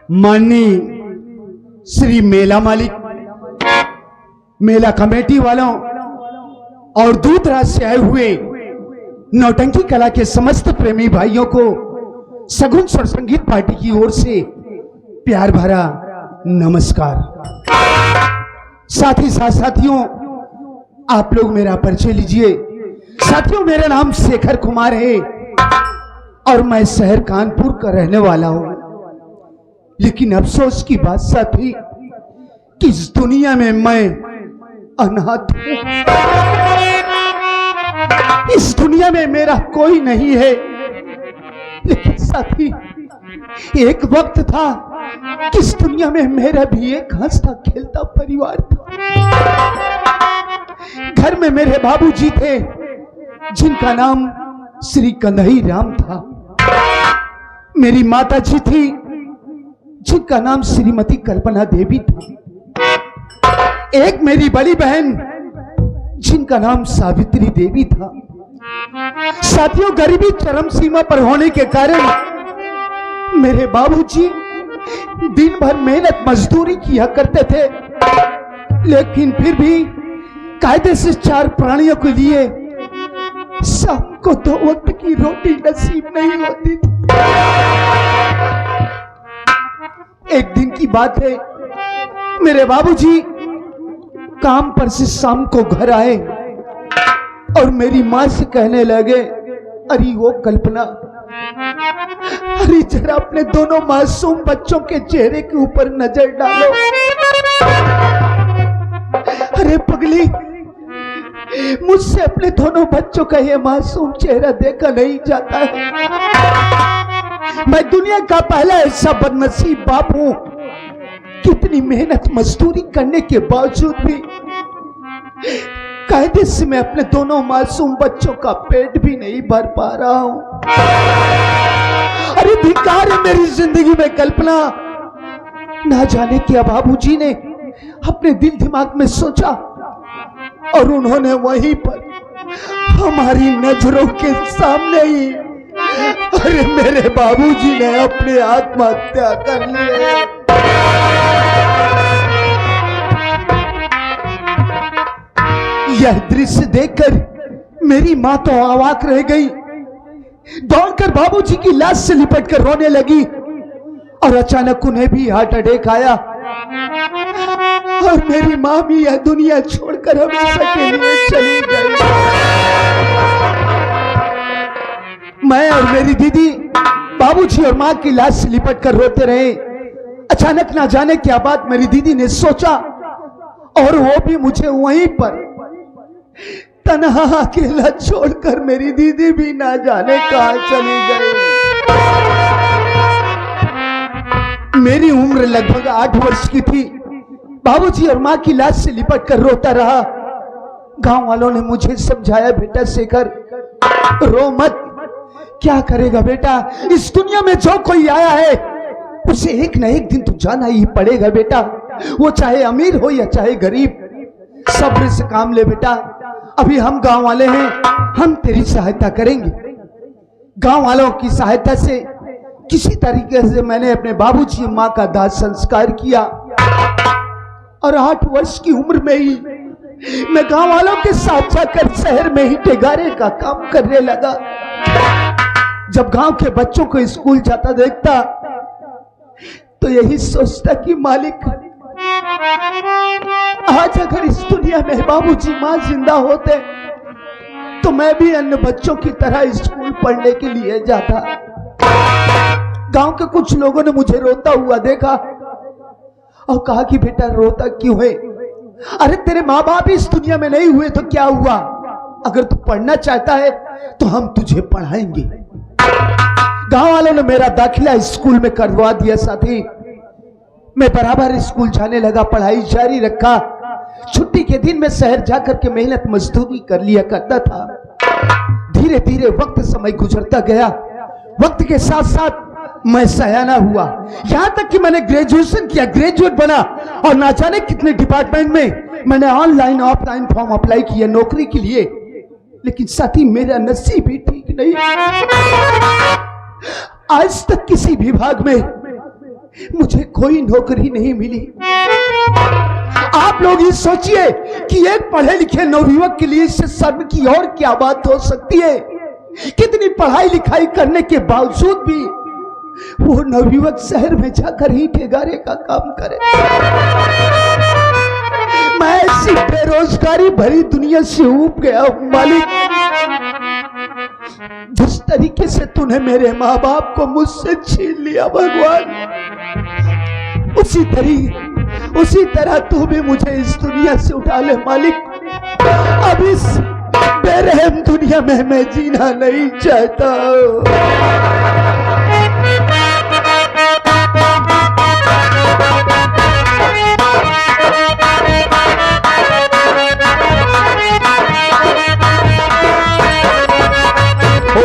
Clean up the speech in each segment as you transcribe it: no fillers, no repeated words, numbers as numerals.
माननीय श्री मेला मालिक, मेला कमेटी वालों और दूर दराज से आए हुए नौटंकी कला के समस्त प्रेमी भाइयों को सगुन स्वर संगीत पार्टी की ओर से प्यार भरा नमस्कार। साथ ही साथ साथियों, आप लोग मेरा परिचय लीजिए। साथियों, मेरा नाम शेखर कुमार है और मैं शहर कानपुर का रहने वाला हूं। लेकिन अफसोस की बात साथी कि इस दुनिया में मैं अनाथ हूं। इस दुनिया में मेरा कोई नहीं है। लेकिन साथी, एक वक्त था कि इस दुनिया में मेरा भी एक हंसता खेलता परिवार था। घर में मेरे बाबूजी थे जिनका नाम श्री कन्हई राम था। मेरी माता जी थी जिनका नाम श्रीमती कल्पना देवी था। एक मेरी बड़ी बहन जिनका नाम सावित्री देवी था। साथियों, गरीबी चरम सीमा पर होने के कारण मेरे बाबूजी दिन भर मेहनत मजदूरी किया करते थे, लेकिन फिर भी कायदे से चार प्राणियों के लिए शाम को 2 वक्त की रोटी नसीब नहीं होती थी। एक दिन की बात है, मेरे बाबूजी काम पर से शाम को घर आए और मेरी मां से कहने लगे, अरे वो कल्पना, अरे जरा अपने दोनों मासूम बच्चों के चेहरे के ऊपर नजर डालो। अरे पगली, मुझसे अपने दोनों बच्चों का ये मासूम चेहरा देखा नहीं जाता है। मैं दुनिया का पहला ऐसा बदनसीब बाप हूं, कितनी मेहनत मजदूरी करने के बावजूद भी कायदे से मैं अपने दोनों मासूम बच्चों का पेट भी नहीं भर पा रहा हूं। अरे धिक्कार है मेरी जिंदगी में कल्पना। ना जाने क्या बाबूजी ने अपने दिल दिमाग में सोचा और उन्होंने वहीं पर हमारी नजरों के सामने ही, अरे मेरे बाबूजी ने अपनी आत्महत्या कर ली। यह दृश्य देखकर मेरी मां तो अवाक रह गई। दौड़कर बाबूजी की लाश से लिपटकर रोने लगी और अचानक उन्हें भी हार्ट अटैक आया और मेरी मां भी यह दुनिया छोड़कर हमेशा के लिए चली गई। मैं और मेरी दीदी बाबूजी और मां की लाश से लिपटकर रोते रहे। अचानक ना जाने क्या बात मेरी दीदी ने सोचा और वो भी मुझे वहीं पर तन्हा अकेला छोड़कर मेरी दीदी भी ना जाने कहां चली गई। मेरी उम्र लगभग 8 वर्ष की थी। बाबूजी और मां की लाश से लिपटकर रोता रहा। गांव वालों ने मुझे समझाया, बेटा शेखर, रो मत। क्या करेगा बेटा, इस दुनिया में जो कोई आया है उसे एक न एक दिन तो जाना ही पड़ेगा बेटा, वो चाहे अमीर हो या चाहे गरीब। सब्र से काम ले बेटा, अभी हम गांव वाले हैं, हम तेरी सहायता करेंगे। गांव वालों की सहायता से किसी तरीके से मैंने अपने बाबूजी और मां का दाह संस्कार किया और 8 वर्ष की उम्र में ही मैं गांव वालों के साथ जाकर शहर में ही टेगारे का काम करने लगा। जब गांव के बच्चों को स्कूल जाता देखता तो यही सोचता कि मालिक, आज अगर इस दुनिया में बाबूजी मां जिंदा होते तो मैं भी अन्य बच्चों की तरह स्कूल पढ़ने के लिए जाता। गांव के कुछ लोगों ने मुझे रोता हुआ देखा और कहा कि बेटा रोता क्यों है? अरे तेरे माँ बाप इस दुनिया में नहीं हुए तो क्या हुआ? अगर तू पढ़ना चाहता है तो हम तुझे पढ़ाएंगे। गांव वालों ने मेरा दाखिला स्कूल में करवा दिया। साथी, मैं बराबर स्कूल जाने लगा, पढ़ाई जारी रखा। छुट्टी के दिन में शहर जाकर के मेहनत मजदूरी कर लिया करता था। धीरे धीरे वक्त समय गुजरता गया। वक्त के साथ साथ मैं सयाना हुआ, यहां तक कि मैंने ग्रेजुएशन किया, ग्रेजुएट बना और ना जाने कितने डिपार्टमेंट में मैंने ऑनलाइन ऑफलाइन फॉर्म अप्लाई किए नौकरी के लिए। लेकिन साथी, मेरा नसीब ही ठीक नहीं। आज तक किसी विभाग में मुझे कोई नौकरी नहीं मिली। आप लोग ये सोचिए कि एक पढ़े लिखे नवयुवक के लिए इससे शर्म की और क्या बात हो सकती है। कितनी पढ़ाई लिखाई करने के बावजूद भी वो नवयुवक शहर में जाकर ही ठेगारे का काम करे। मैं ऐसी बेरोजगारी भरी दुनिया से ऊब गया हूं मालिक। जिस तरीके से तूने मेरे माँ बाप को मुझसे छीन लिया भगवान, उसी तरह तू भी मुझे इस दुनिया से उठा ले मालिक। अब इस बेरहम दुनिया में मैं जीना नहीं चाहता।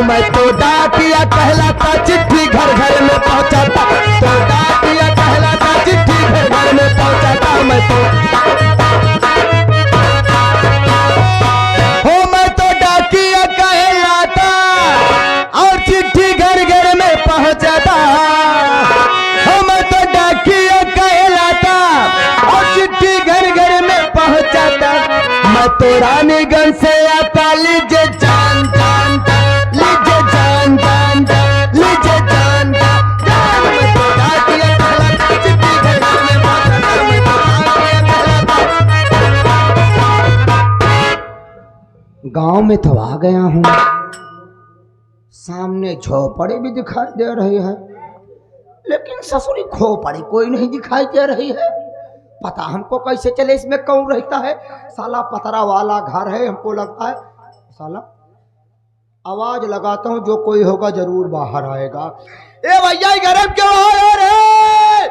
मैं तो डाकिया कहलाता, चिट्ठी घर घर में पहुंचाता। तो डाकिया कहलाता, चिट्ठी घर घर में पहुंचाता। मैं तो डाकिया कहलाता और चिट्ठी घर घर में पहुंचाता। मैं तो डाकिया कहलाता और चिट्ठी घर घर में पहुंचाता। मैं तो रानीगंज से आता, लीजिए जान जान लीजिए जान जान लीजिए जान जान। मैं तो डाकिया कहलाता, चिट्ठी घर घर में पहुंचाता। मैं तो डाकिया कहलाता। गांव में तो आ गया हूं, सामने झोपड़ी भी दिखाई दे रही है, लेकिन ससुरी खोपड़ी कोई नहीं दिखाई दे रही है। पता हमको कैसे चले इसमें कौन रहता है। साला पतरा वाला घर है, हमको लगता है। साला आवाज लगाता हूँ, जो कोई होगा जरूर बाहर आएगा। ए भैया गरम क्यों हो रे?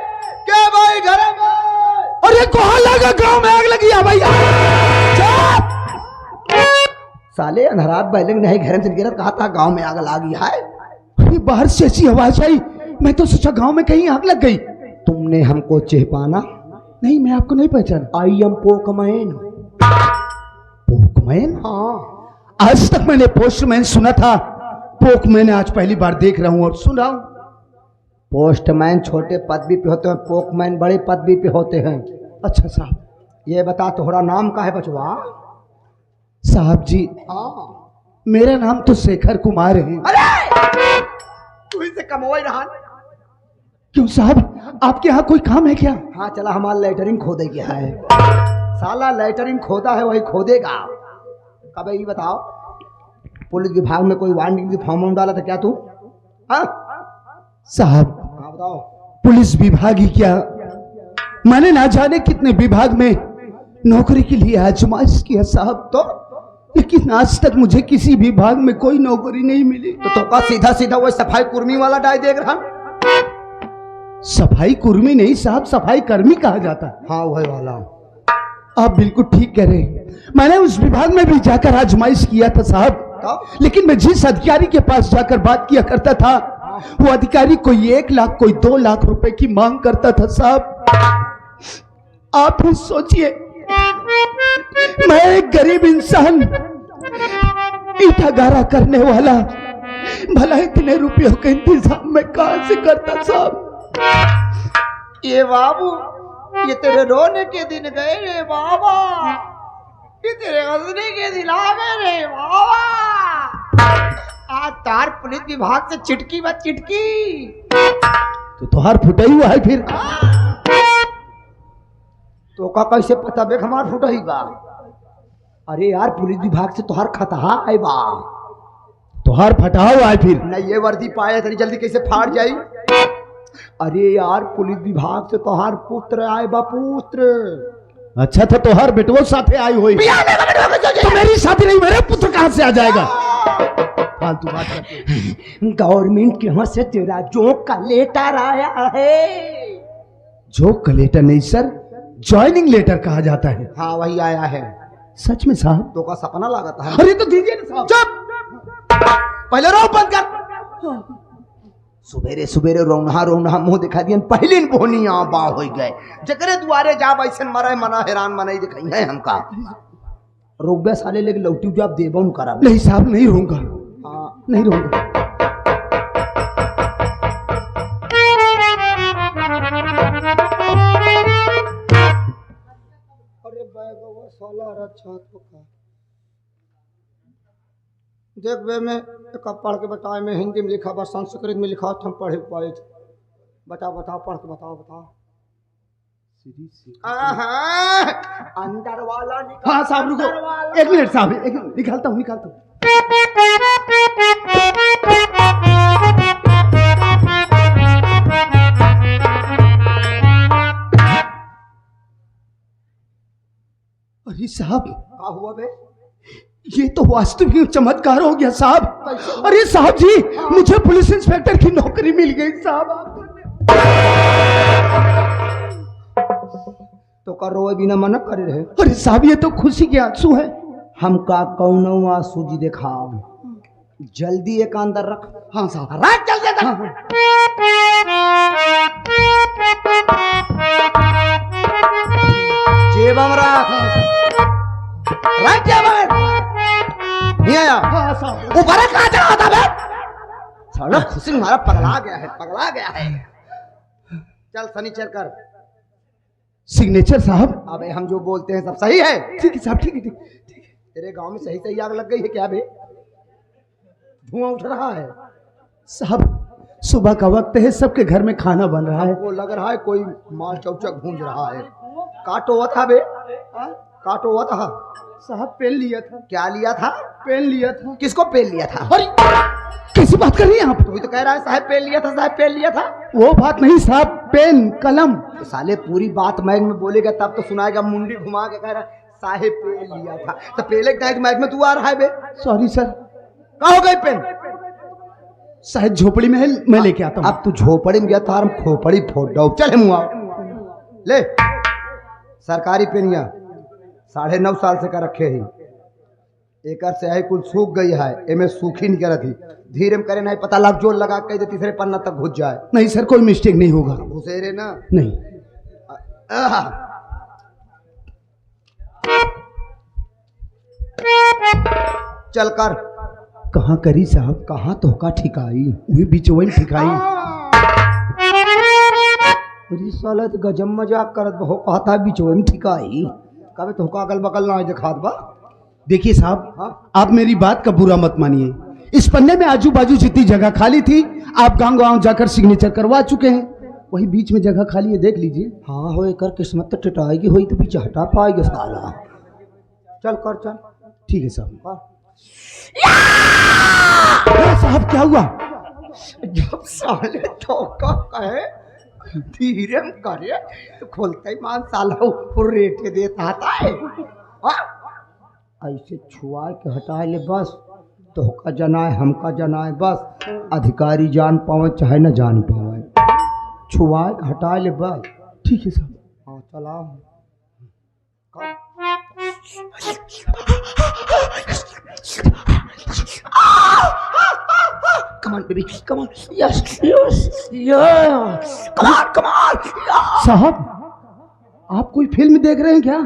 क्या भाई गरम है? अरे कहाँ लगा? गांव में आग लगी है भैया। साले अंधरात बैलेंग नहीं घर से गिरत, कहा था गांव में आग लगी है। अरे बाहर से ऐसी आवाज आई, मैं तो सोचा गांव में कहीं आग लग गई। तुमने हमको चेहपाना? नहीं, मैं आपको नहीं पहचाना। I am Pokemon. पोकमैन? हाँ, आज तक मैंने पोस्टमैन सुना था, पोकमैन आज पहली बार देख रहा हूं और सुन रहा हूं। पोस्टमैन छोटे पदवी पे होते हैं, पोकमैन बड़े पदवी पे होते हैं। अच्छा साहब, ये बता तोहरा नाम का है बचवा? साहब जी, हाँ, मेरा नाम तो शेखर कुमार है। अरे तू इसे कमवाई रहा। क्यों साहब, आपके यहाँ कोई काम है क्या? हाँ चला, हमारा लेटरिंग खोदे गया है। साला लेटरिंग खोदा है वही खोदेगा। कब ये बताओ, पुलिस विभाग में कोई वारंटी फॉर्म डाला था क्या तू? हाँ साहब, हाँ बताओ। पुलिस विभाग ही क्या, मैंने ना जाने कितने विभाग में नौकरी के लिए आजमाइश किया साहब, तो लेकिन आज तक मुझे किसी विभाग में कोई नौकरी नहीं मिली। तो का सीधा सीधा वही सफाई कुर्मी वाला डाय देख रहा। सफाई कुर्मी नहीं साहब, सफाई कर्मी कहा जाता है। हाँ वही वाला। आप बिल्कुल ठीक कह रहे हैं। मैंने उस विभाग में भी जाकर आजमाइश किया था साहब, लेकिन मैं जिस अधिकारी के पास जाकर बात किया करता था, वो अधिकारी कोई 1 लाख कोई 2 लाख रुपए की मांग करता था साहब। आप ही सोचिए, मैं एक गरीब इंसान, ईटा गारा करने वाला, भला इतने रुपयों का इंतजाम मैं कहां से करता साहब। ये बाबू, ये तेरे रोने के दिन गए रे बाबा, ये तेरे हंसने के दिन आ गए रे बाबा। आज तार पुलिस विभाग से चिटकी मत चिटकी, तो तुहार फुटा ही हुआ है फिर। तो का कैसे पता बेख हमार फुटा ही बा? अरे यार, पुलिस विभाग से तुहार खतहा है बा। तुहार फटा हुआ है फिर? नहीं, ये वर्दी पाया इतनी जल्दी कैसे फाड़ जाई? अरे यार, पुलिस विभाग से तोहार पुत्र आए बा, पुत्र। अच्छा था, तोहार बेटवो साथे आई हुई, तो मेरी शादी नहीं, मेरे पुत्र कहां से आ जाएगा? फालतू बात करते। गवर्नमेंट के यहाँ से तेरा जो का लेटर आया है। जो का लेटर नहीं सर, ज्वाइनिंग लेटर कहा जाता है। हाँ वही आया है। सच में साहब? तो का सपना लागता है। अरे तो दीजिए ना साहब। चुप, पहले रो बंद कर। सुबेरे सुबेरे रोना रोना मुंह दिखा दिया, पहले बोनिया बा हो गए, जकरे दुआरे जा बैसन मरे मना हैरान मनाई दिखाई है हमका। रुपया साले लेके लौटी जब देबन करा। नहीं साहब, नहीं रहूंगा। हाँ नहीं रहूंगा। अच्छा तो का देख बे मैं एक पढ़ के बताए मैं हिंदी में लिखा बस संस्कृत में लिखा हम पढ़े पाए थे बताओ बताओ पढ़ के बताओ बताओ अंदर वाला निकाल हाँ साहब रुको, एक मिनट साहब, एक मिनट, निकालता हूँ निकालता हूँ। अरे साहब, क्या हुआ बे ये तो वास्तविक चमत्कार हो गया साहब। अरे साहब जी, मुझे पुलिस इंस्पेक्टर की नौकरी मिल गई साहब। तो कर रो बिना मना करे रहे। अरे साहब, ये तो खुशी के आंसू है। हमका कौनो आंसू जी दिखाओ, जल्दी एक अंदर रख। हाँ साहब, रख जल्दी अंदर। हाँ, जेब हमरा रख जेब नहीं आया। हाँ साहब, ऊपर कहाँ चढ़ा था बे? साला खुशी हमारा पगला गया है, पगला गया है। चल सनीचर कर। सिग्नेचर साहब। अबे हम जो बोलते हैं सब सही है। ठीक है साहब, ठीक है, ठीक है। तेरे गांव में सही सही आग लग गई है क्या बे? धुआं उठ रहा है। साहब, सुबह का वक्त है, सबके घर में खाना बन रहा है। हमको लग रहा है कोई माल चौचक भूंज रहा है। काटो हुआ था बे? काटो हुआ था? साहब, पेन लिया था। क्या लिया था? पेन लिया था। किसको पेन लिया था? अरे कैसी बात कर रही हैं आप? तू ही तो कह रहा है साहब पेन लिया था, साहब पेन लिया था। वो बात नहीं साहब, पेन कलम। तो साले पूरी बात मैग में बोलेगा तब तो सुनाएगा। मुंडी घुमा के कह रहा है साहेब पेन लिया था। तो पहले क्या मैग में तू आ रहा है बे? Sorry sir. कहाँ हो गई पेन? शायद झोपड़ी में है, मैं लेके आता हूँ। अब तू झोपड़ी में गया था, हम खोपड़ी फोड़ दो। चल मुआ ले। सरकारी पेनिया 9.5 साल से का रखे ही। एक से है कुल सूख गई है, एमे सूखी नहीं कर थी। धीरे में करे नहीं पता लग जोर लगा के तीसरे पन्ना तक घुस जाए। नहीं सर, कोई मिस्टेक नहीं होगा। घुसेरे ना नहीं। चल कर। कहाँ करी साहब? कहाँ धोखा ठिकाई? वही बिचवई ठिकाई। अरे साला तो गजब मजाक करत बहु कहता बिचों में ठिकाई। कभी धोखा अगल बगल ना दिखात बा। देखिए साहब, हाँ? आप मेरी बात का बुरा मत मानिए। इस पन्ने में आजू बाजू जितनी जगह खाली थी, आप गांव जाकर सिग्नेचर करवा चुके हैं। वही बीच में जगह खाली है, देख लीजिए। हाँ हो एक किस्मत तो टिटाएगी हुई तो पीछे हटा पाएगी साला। चल कर चल। ठीक है साहब। साहब क्या हुआ? जब साले धोखा कहे धीरे में करे तो खोलते ही मान साला ऊपर रेटे देता है। ऐसे छुआ के हटाए ले बस। धोखा जनाए हमका जनाए बस। अधिकारी जान पावे चाहे न जान पावे, छुआ के हटाए ले बस। ठीक है साहब। हाँ चलाओ। Come on, baby. Come on. Yes, yes, yes. Come on, come on. साहब, आप कोई फिल्म देख रहे हैं क्या?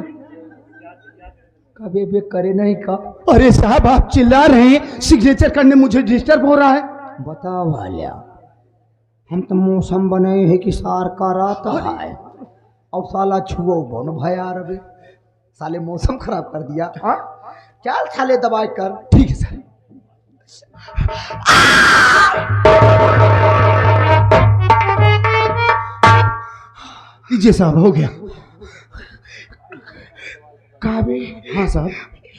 कभी भी करे नहीं का। अरे साहब, आप चिल्ला रहे हैं, सिग्नेचर करने मुझे डिस्टर्ब हो रहा है। बताओ वालिया, हम तो मौसम बने हैं कि सार का रात है और साला छुओ बन भया रबे। साले मौसम खराब कर दिया। हाँ चल साले दवाई कर। ठीक है सर। लीजिए साहब, हो गया। काबे हाँ साहब।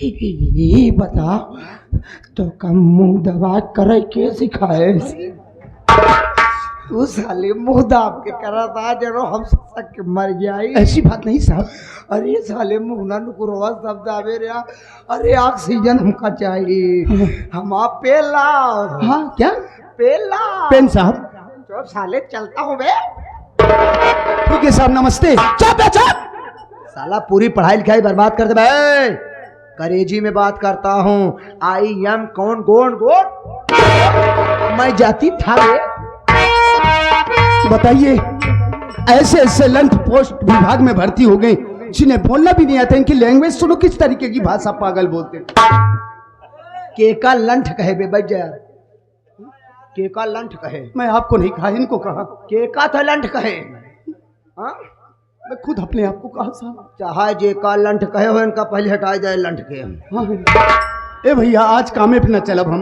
ये बता तो कम मुंह दबा करे के सिखाए? तू साले मुंह दाब के करा था जरो हम सक के मर जाई। ऐसी बात नहीं साहब। अरे साले मुंह ना नुकुरवा सब दाबे रे। अरे ऑक्सीजन हमका चाहिए। हम आप पेला। हाँ क्या? पेला पेन साहब। तो साले चलता हूँ बे। ठीक है साहब, नमस्ते। चुप है, चुप। साला पूरी पढ़ाई लिखाई बर्बाद कर दे बे। करेजी में बात करता हूँ। आई एम कौन गोन गोन मैं जाती था बे। बताइए, ऐसे ऐसे लंच पोस्ट विभाग में भर्ती हो गए जिन्हें बोलना भी नहीं आता। इनकी लैंग्वेज सुनो, किस तरीके की भाषा पागल बोलते। केका लंठ कहे बे बच जा। केका लंठ कहे। मैं आपको नहीं कहा, इनको कहा। केका तो लंठ कहे। हाँ मैं खुद अपने आप को कहा साहब। चाहे जे का लंठ कहे हो इनका पहले हटाई जाए लंठ के। हाँ ए भैया आज कामे पे न चलब हम,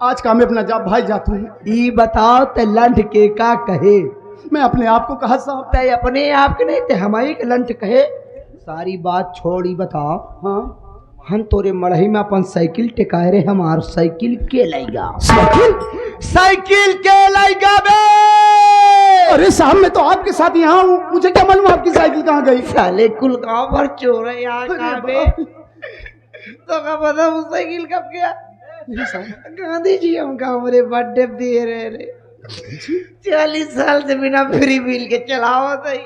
आज कामे पे न जा भाई जातू। ई बताओ ते लंठ के का कहे? मैं अपने आप को कहा साहब। ते अपने आप के नहीं ते हमारी के लंठ कहे। सारी बात छोड़ी बताओ। हाँ हम तोरे मड़ही में अपन साइकिल टिकाए रहे, हमार साइकिल के लाइगा। साइकिल के लाइगा बे। अरे साहब मैं तो आपके साथ यहाँ हूँ, मुझे क्या मालूम आपकी साइकिल कहाँ गई। साले कुल गांव भर चोर है यहाँ का। तो का पता वो साइकिल कब गया? गांधी जी हमका हमारे बर्थडे दे रहे रे। 40 साल से बिना फ्री व्हील के चलावा सही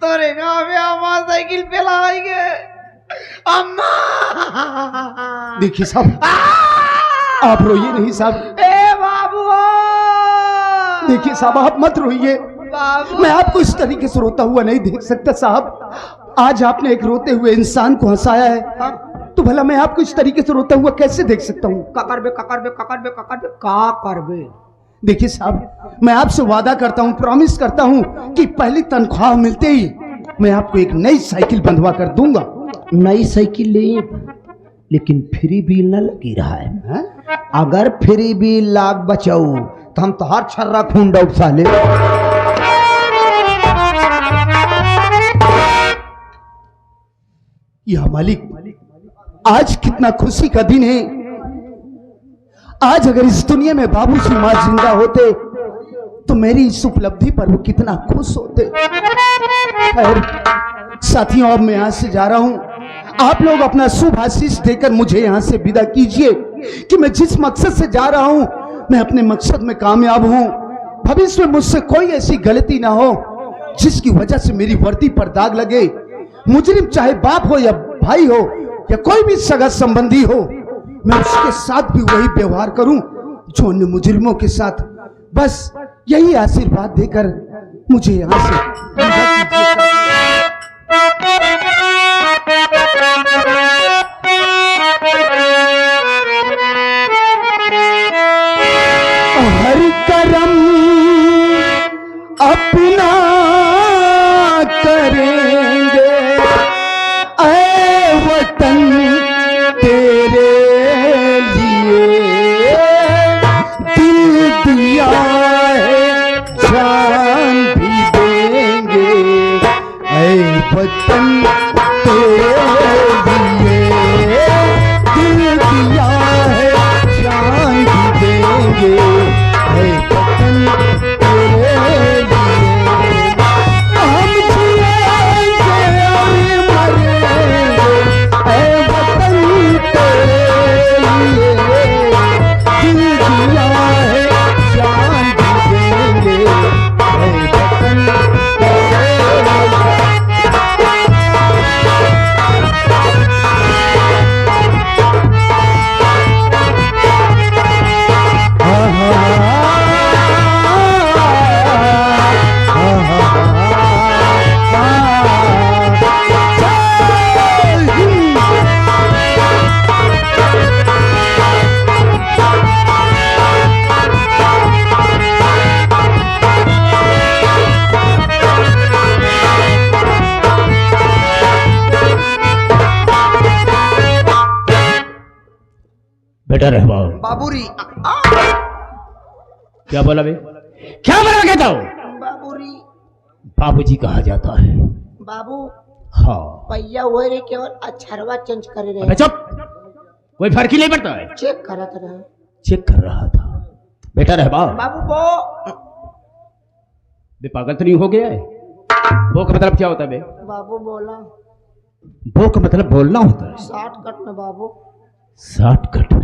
तोरे गाँव में हमारा साइकिल पे लाएंगे। अम्मा देखिए साहब आप रोइए नहीं साहब। ए बाबू देखिए साहब आप मत रोइए, बाबू मैं आपको इस तरीके से रोता हुआ नहीं देख सकता साहब। आज आपने एक रोते हुए इंसान को हंसाया है, तो भला मैं आपको इस तरीके से रोता हुआ कैसे देख सकता हूँ। का करबे। देखिए साहब मैं आपसे वादा करता हूँ, प्रॉमिस करता हूँ कि पहली तनख्वाह मिलते ही मैं आपको एक नई साइकिल बंधवा कर दूंगा। नई साइकिल ले लेकिन फ्री बिल न लगी रहा है। अगर फ्री बिल लाग बचाऊ तो हम तो हर छर्रा खून डूब साले। या मालिक आज कितना खुशी का दिन है। आज अगर इस दुनिया में बाबू जी मां जिंदा होते तो मेरी इस उपलब्धि पर वो कितना खुश होते। और साथियों अब मैं यहां से जा रहा हूं, आप लोग अपना शुभ आशीष देकर मुझे यहां से विदा कीजिए कि मैं जिस मकसद से जा रहा हूं मैं अपने मकसद में कामयाब हूं। भविष्य में मुझसे कोई ऐसी गलती ना हो जिसकी वजह से मेरी वर्दी पर दाग लगे। मुजरिम चाहे बाप हो या भाई हो या कोई भी सगा संबंधी हो, मैं उसके साथ भी वही व्यवहार करूं जो अन्य मुजरिमों के साथ। बस यही आशीर्वाद देकर मुझे यहां से विदा कीजिए। हर करम अपना करेंगे ऐ वतन तेरे लिए, दिल दिया है जान भी देंगे ऐ वतन तेरे लिए, दिल दिया है जान भी देंगे ऐ वतन तेरे लिए। हम जिएंगे और मरेंगे ऐ वतन तेरे लिए, दिल दिया है जान भी देंगे ऐ वतन तेरे लिए। बेटा रहबा बाबूरी क्या बोला बे? क्या बोला कहता हूँ? बाबूरी बाबूजी कहा जाता है। बाबू हाँ भैया वो रे केवल अक्षरवा चेंज करे अबे रहे, चुप, कोई फर्क ही नहीं पड़ता है। चेक करत रहे। चेक कर रहा था बेटा रहबा। बाबू वो बे पागल तो नहीं हो गया है? वो का मतलब क्या होता है बे? बाबू बोला वो का मतलब बोलना होता है। शॉर्टकट में बाबू। शॉर्टकट में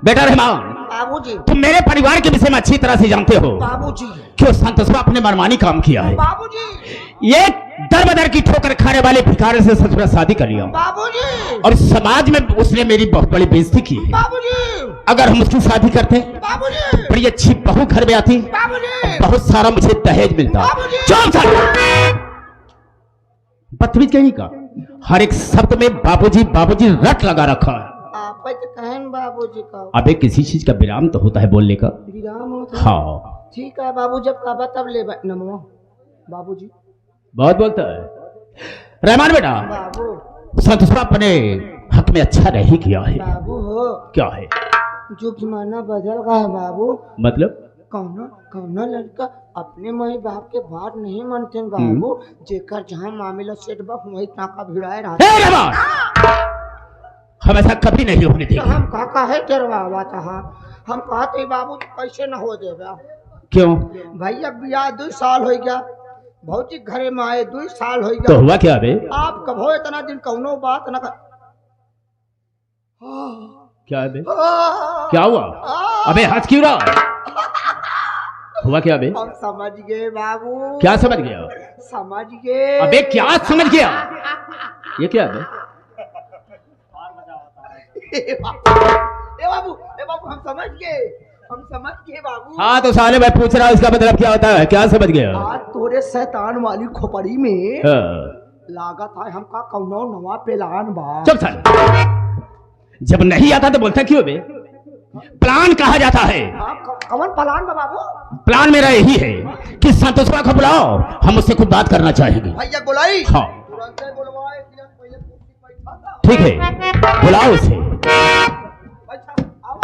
बेटा रहमान, बाबूजी तुम मेरे परिवार के विषय में अच्छी तरह से जानते हो। बाबूजी क्यों संतोषवा अपने मनमानी काम किया है। बाबूजी ये दर बदर की ठोकर खाने वाले भिखारी से ससुरा शादी कर लिया बाबूजी और समाज में उसने मेरी बहुत बड़ी बेइज्जती की है। बाबूजी अगर हम उसकी शादी करते बाबूजी बड़ी अच्छी बहू घर में आती, बाबूजी बहुत सारा मुझे दहेज मिलता। बाबूजी। चुप साले, बदतमीज कहीं का। हर एक शब्द में बाबूजी बाबूजी रट लगा रखा है। आप कहन बाबूजी का अबे किसी चीज का विराम तो होता है बोलने का। विराम होता है। हाँ ठीक है बाबू, जब कहा तब ले नमो बाबूजी। बहुत बोलता है। रहमान बेटा, बाबू संतोषवा अपने हक में अच्छा नहीं किया है। बाबू हो, क्या है? जो जमाना बदल गया है बाबू। मतलब? कौनो कौनो लड़का अपने माई बाप के बात नहीं मानते बाबू। जेकर जहाँ मामला सेट बा वही टाका भिड़ाए रहा। हे रहमान, हम ऐसा कभी नहीं होने तो देंगे। हम कहा है डरवा था, हम कहते बाबू कैसे न हो देगा। क्यों? भैया बियाह 2 साल हो गया, भौजी घरे में आए 2 साल हो तो गया। हुआ क्या बे? आप कब हो इतना दिन कौनो बात न कर। क्या है बे? क्या हुआ? अबे हंस क्यों रहा? हुआ क्या बे? हम समझ गए बाबू। क्या समझ गया? समझ गए। अबे क्या समझ गया? ये क्या है? ए बाबू हम समझ गए, हम समझ गए बाबू। हाँ तो साले मैं पूछ रहा हूँ इसका मतलब क्या होता है? क्या समझ गया? आज तोरे शैतान वाली खोपड़ी में हाँ। लागत है हमका कौनो नवा पेलान बा। चुप साले, जब नहीं आता तो बोलता क्यों बे? प्लान कहा जाता है। कौन प्लान बा बाबू? प्लान मेरा यही है कि संतोषवा को बुलाओ, हम उससे कुछ बात करना चाहेंगे। भैया बुलाई। हाँ तुरंत ही बुलवाए, पहले कुर्सी बैठा था। ठीक है, बुलाओ उसे। बैठा, आओ।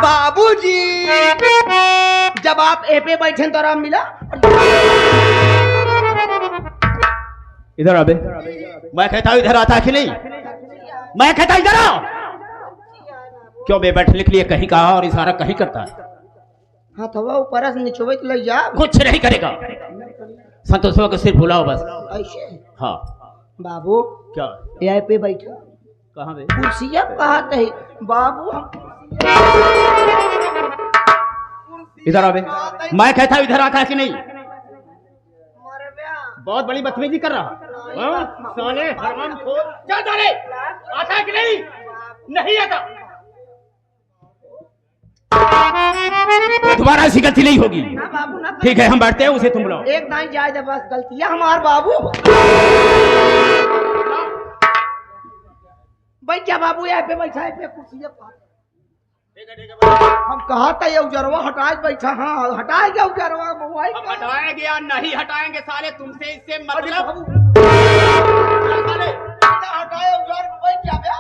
बाबूजी, जब आप ए पे बैठे तो आराम मिला। इधर आ बे। मैं कहता हूँ इधर आता कि नहीं? मैं कहता इधर आओ। क्यों बे बैठने के लिए कहीं कहा और इशारा कहीं करता है? हाँ तो वह ऊपर से नीचे ले जा। कुछ नहीं करेगा। संतोषवा को सिर्फ बुलाओ बस। ऐसे हाँ। बाबू क्या? ए पे बैठा। कहाँ बे? कुर्सिया कहा थे बाबू। हम इधर आ बे। मैं कहता हूँ इधर आता है कि नहीं? मरे बया। बहुत बड़ी बदतमीजी कर रहा। हाँ? साले हरामखोर। चल साले, आता है कि नहीं? नहीं आता। दोबारा ऐसी गलती नहीं होगी। ना बाबू ना। ठीक है हम बैठते हैं, उसे तुम बुलाओ। एक दाई जाए दे बस, गलतियां हमार बाबू। बैठ जा बाबू, यहाँ पे बैठा है पे कुर्सी पर। हम कहा था ये उजरवा हटाए बैठा। हाँ हटाए गया उजरवा मोबाइल अब हटाएंगे या नहीं हटाएंगे साले, तुमसे इससे मतलब। हटाए उजर बैठ जा बे।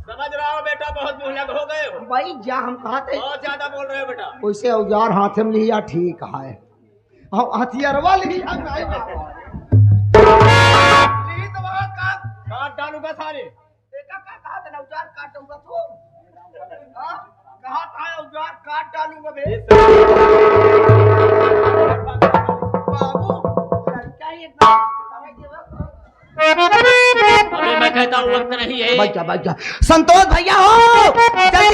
समझ रहा हो बेटा, बहुत मुहलक हो गए हो। भाई जा, हम कहा थे बहुत ज्यादा बोल रहे हो बेटा। वैसे औजार हाथ में लिया ठीक है। हम हथियारवा लिया नहीं काट डालूंगा सारे। देखा का कहा था औजार काटूंगा तू। हां कहा था औजार काट डालूंगा बे। बाबू लड़का ही इतना समझ अबे मैं कहता हूँ वक्त नहीं है। बैठ जा संतोष भैया हो जल्दी।